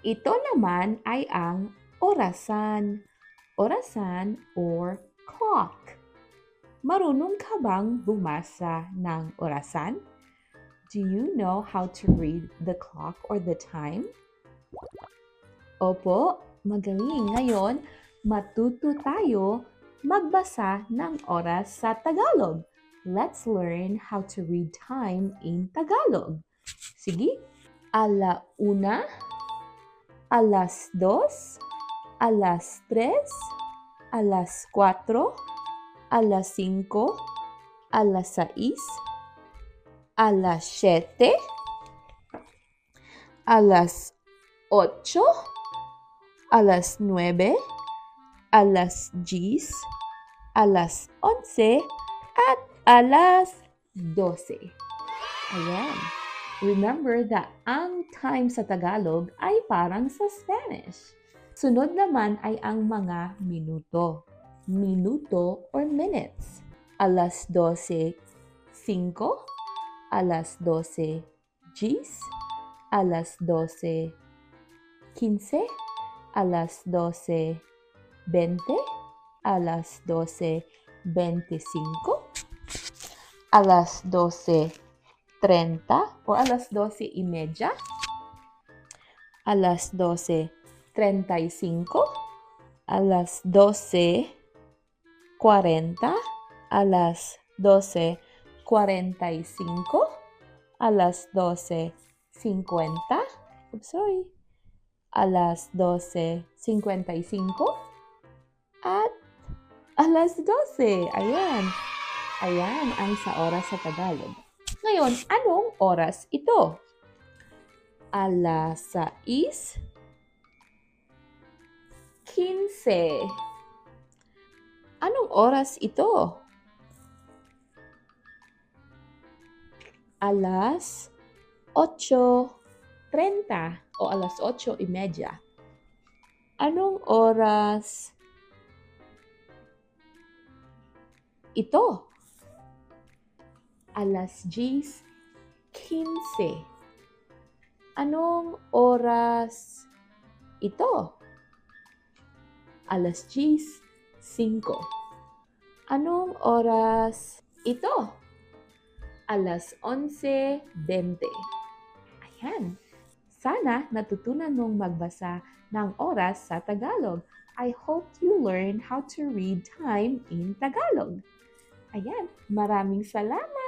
Ito naman ay ang orasan. Orasan or clock. Marunong ka bang bumasa ng orasan? Do you know how to read the clock or the time? Opo, magaling. Ngayon, matuto tayo magbasa ng oras sa Tagalog. Let's learn how to read time in Tagalog. Sige, 1:00, 2:00, 3:00, 4:00, 5:00, 6:00, 7:00, 8:00, 9:00, 10:00, 11:00, at 12:00. Ayan. Remember that ang time sa Tagalog ay parang sa Spanish. Sunod naman ay ang mga minuto. Minuto or minutes. 12:05, 12:10, 12:15, 12:20, 12:25, 12:30 o 12:30, 12:35, 12:40, 12:45, 12:50, 12:55, at 12:00. Ayan. Ayan ang sa oras sa Tagalog. Ngayon, anong oras ito? 6:15. Anong oras ito? 8:30 o 8:30. Anong oras ito? 10:15. Anong oras ito? 5:00. Anong oras ito? 11:20. Ayan. Sana natutunan mong magbasa ng oras sa Tagalog. I hope you learn how to read time in Tagalog. Ayan. Maraming salamat!